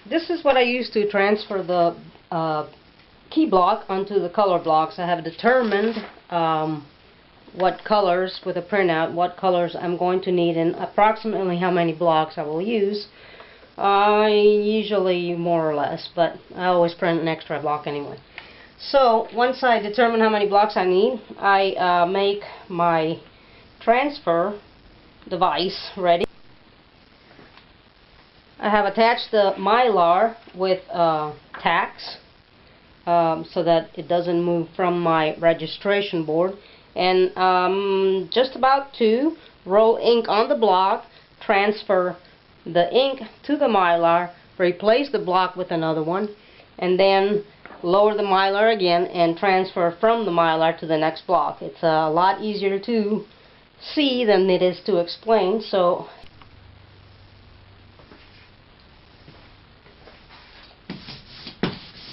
This is what I use to transfer the key block onto the color blocks. I have determined what colors, with a printout, what colors I'm going to need and approximately how many blocks I will use. Usually more or less, but I always print an extra block anyway. So once I determine how many blocks I need, I make my transfer device ready. I have attached the mylar with tacks so that it doesn't move from my registration board, and just about to roll ink on the block, transfer the ink to the mylar, replace the block with another one, and then lower the mylar again and transfer from the mylar to the next block. It's a lot easier to see than it is to explain. So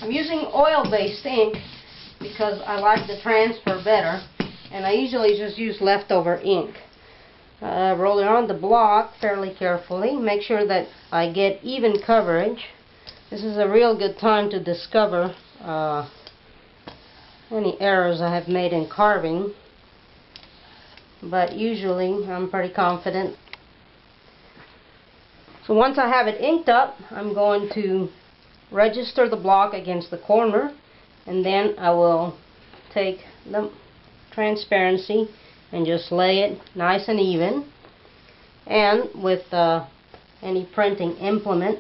I'm using oil-based ink because I like the transfer better, and I usually just use leftover ink. Roll it on the block fairly carefully. Make sure that I get even coverage. This is a real good time to discover any errors I have made in carving, but usually I'm pretty confident. So once I have it inked up, I'm going to register the block against the corner, and then I will take the transparency and just lay it nice and even, and with any printing implement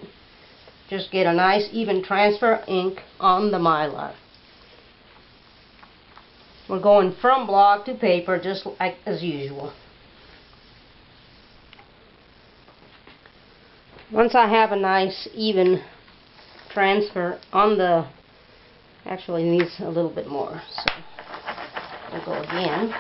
just get a nice even transfer of ink on the mylar. We're going from block to paper just like as usual. Once I have a nice even transfer on the, actually needs a little bit more, so we'll go again.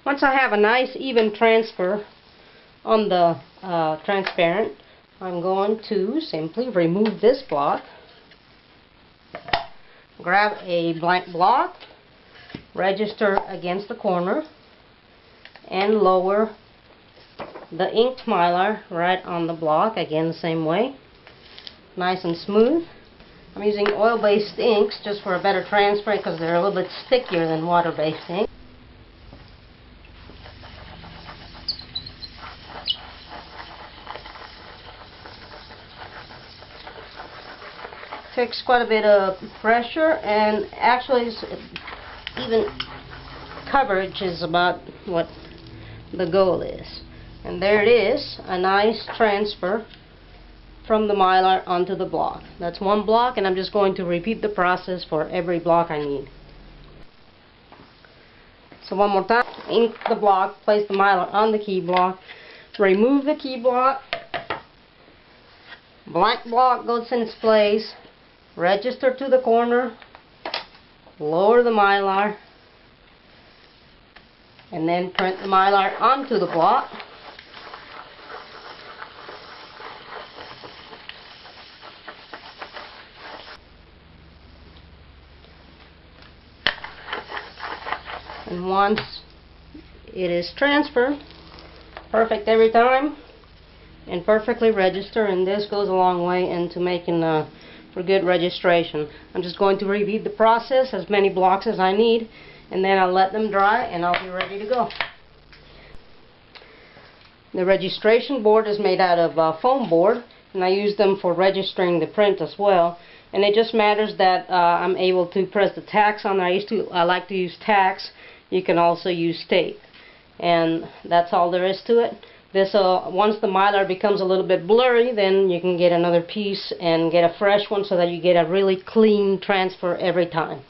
Once I have a nice even transfer on the transparent, I'm going to simply remove this block, grab a blank block, register against the corner, and lower the inked mylar right on the block, again the same way, nice and smooth. I'm using oil-based inks just for a better transfer because they're a little bit stickier than water-based ink. Takes quite a bit of pressure, and actually even coverage is about what the goal is. And there it is, a nice transfer from the mylar onto the block. That's one block, and I'm just going to repeat the process for every block I need. So one more time, ink the block, place the mylar on the key block, remove the key block, blank block goes in its place, register to the corner, lower the mylar, and then print the mylar onto the block. And once it is transferred, perfect every time, and perfectly register, and this goes a long way into making for good registration. I'm just going to repeat the process, as many blocks as I need, and then I'll let them dry and I'll be ready to go. The registration board is made out of foam board, and I use them for registering the print as well. And it just matters that I'm able to press the tacks on there. I like to use tacks. You can also use tape, and that's all there is to it. This once the mylar becomes a little bit blurry, then you can get another piece and get a fresh one so that you get a really clean transfer every time.